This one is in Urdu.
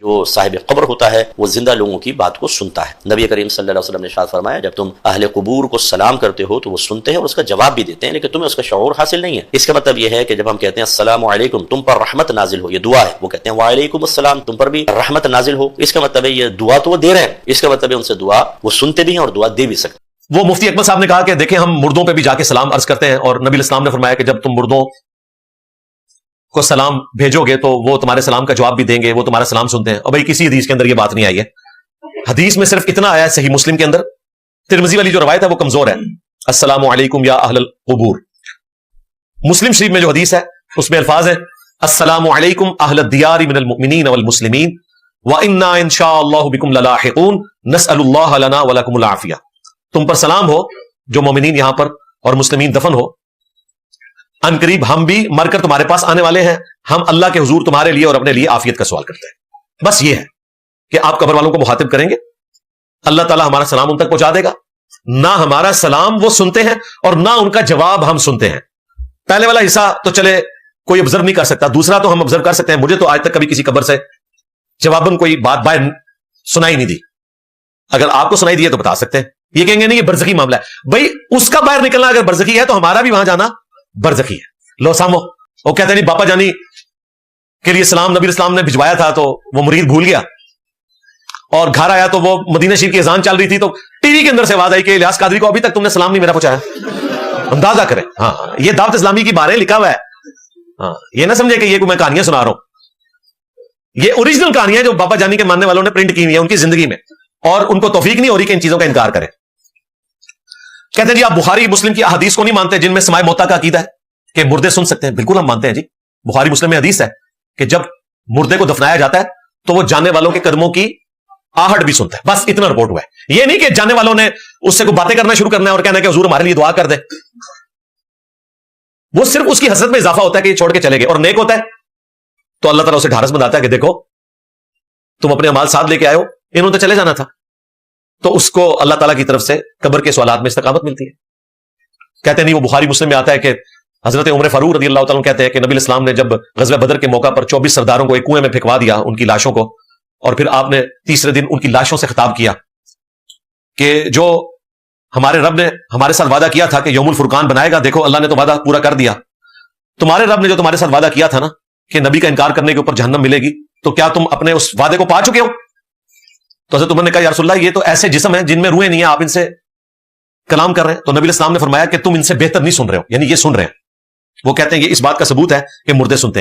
جو صاحب قبر ہوتا ہے وہ زندہ لوگوں کی بات کو سنتا ہے۔ نبی کریم صلی اللہ علیہ وسلم نے ارشاد فرمایا جب تم اہل قبور کو سلام کرتے ہو تو وہ سنتے ہیں اور اس کا جواب بھی دیتے ہیں، لیکن تمہیں اس کا شعور حاصل نہیں ہے۔ اس کا مطلب یہ ہے کہ جب ہم کہتے ہیں السلام علیکم تم پر رحمت نازل ہو، یہ دعا ہے، وہ کہتے ہیں وعلیکم السلام تم پر بھی رحمت نازل ہو، اس کا مطلب ہے یہ دعا تو وہ دے رہے ہیں، اس کا مطلب ہے ان سے دعا وہ سنتے بھی ہیں اور دعا دے بھی سکتے ہیں۔ وہ مفتی اکمل صاحب نے کہا کہ دیکھیں ہم مردوں پہ بھی جا کے سلام عرض کرتے ہیں، اور نبی علیہ السلام نے فرمایا کہ جب تم مردوں کو سلام بھیجو گے تو وہ تمہارے سلام کا جواب بھی دیں گے، وہ تمہارا سلام سنتے ہیں۔ اور بھائی کسی حدیث کے اندر یہ بات نہیں آئی ہے، حدیث میں صرف اتنا آیا ہے صحیح مسلم کے اندر، ترمذی والی جو روایت ہے وہ کمزور ہے، السلام علیکم یا اہل القبور۔ مسلم شریف میں جو حدیث ہے اس میں الفاظ ہے السلام علیکم اہل الدیار من المؤمنین والمسلمین وَإِنَّا إِن شَاءَ اللَّهُ بِكُمْ لَلَاحِقُونَ نَسْأَلُ اللَّهَ لَنَا وَلَكُمُ الْعَافِيَةَ۔ تم پر سلام ہو جو مومنین یہاں پر اور مسلمین دفن ہو، ان قریب ہم بھی مر کر تمہارے پاس آنے والے ہیں، ہم اللہ کے حضور تمہارے لیے اور اپنے لیے عافیت کا سوال کرتے ہیں۔ بس یہ ہے کہ آپ قبر والوں کو مخاطب کریں گے، اللہ تعالی ہمارا سلام ان تک پہنچا دے گا، نہ ہمارا سلام وہ سنتے ہیں اور نہ ان کا جواب ہم سنتے ہیں۔ پہلے والا حصہ تو چلے کوئی آبزرو نہیں کر سکتا، دوسرا تو ہم آبزرو کر سکتے ہیں۔ مجھے تو آج تک کبھی کسی قبر سے جواباً کوئی بات باہر سنائی نہیں دی، اگر آپ کو سنائی دی ہے تو بتا سکتے ہیں۔ یہ کہیں گے نہیں یہ برزخی معاملہ ہے، بھائی اس کا باہر نکلنا اگر برزخی ہے تو ہمارا بھی وہاں جانا برزخی ہے۔ لو سامو وہ کہتے ہیں نہیں باپا جانی کے لیے سلام نبی اسلام نے بھجوایا تھا تو وہ مرید بھول گیا، اور گھر آیا تو وہ مدینہ شریف کی اذان چل رہی تھی تو ٹی وی کے اندر سے آواز آئی کہ الیاس قادری کو ابھی تک تم نے سلام نہیں میرا پہنچایا۔ اندازہ کریں، ہاں یہ دعوت اسلامی کی بارے لکھا ہوا ہے، ہاں یہ نہ سمجھے کہ یہ میں کہانیاں سنا رہا ہوں، یہ اوریجنل کہانیاں جو بابا جانی کے ماننے والوں نے پرنٹ کی ہوئی ہیں ان کی زندگی میں، اور ان کو توفیق نہیں ہو رہی کہ ان چیزوں کا انکار کریں۔ کہتے ہیں جی آپ بخاری مسلم کی احادیث کو نہیں مانتے جن میں سماع موتا کا عقیدہ ہے کہ مردے سن سکتے ہیں؟ بالکل ہم مانتے ہیں جی، بخاری مسلم میں حدیث ہے کہ جب مردے کو دفنایا جاتا ہے تو وہ جانے والوں کے قدموں کی آہٹ بھی سنتا ہے، بس اتنا رپورٹ ہوا ہے۔ یہ نہیں کہ جانے والوں نے اس سے کوئی باتیں کرنا شروع کرنا ہے اور کہنا ہے کہ حضور ہمارے لیے دعا کر دے، وہ صرف اس کی حسرت میں اضافہ ہوتا ہے کہ یہ چھوڑ کے چلے گئے، اور نیک ہوتا ہے تو اللہ تعالیٰ اسے ڈھارس بنداتا ہے کہ دیکھو تم اپنے اعمال ساتھ لے کے آئے ہو، انہوں نے چلے جانا تھا، تو اس کو اللہ تعالیٰ کی طرف سے قبر کے سوالات میں استقامت ملتی ہے۔ کہتے ہیں نہیں وہ بخاری مسلم میں آتا ہے کہ حضرت عمر فاروق رضی اللہ تعالیٰ کہتے ہیں کہ نبی الاسلام نے جب غزوہ بدر کے موقع پر 24 سرداروں کو ایک کنویں میں پھینکوا دیا ان کی لاشوں کو، اور پھر آپ نے تیسرے دن ان کی لاشوں سے خطاب کیا کہ جو ہمارے رب نے ہمارے ساتھ وعدہ کیا تھا کہ یوم الفرقان بنائے گا، دیکھو اللہ نے تو وعدہ پورا کر دیا، تمہارے رب نے جو تمہارے ساتھ وعدہ کیا تھا نا کہ نبی کا انکار کرنے کے اوپر جہنم ملے گی، تو کیا تم اپنے اس وعدے کو پا چکے ہو؟ تو حضرت عمر نے کہا یا رسول اللہ یہ تو ایسے جسم ہیں جن میں روحیں نہیں ہیں، آپ ان سے کلام کر رہے ہیں۔ تو نبی الاسلام نے فرمایا کہ تم ان سے بہتر نہیں سن رہے ہو، یعنی یہ سن رہے ہیں۔ وہ کہتے ہیں یہ اس بات کا ثبوت ہے کہ مردے سنتے ہیں۔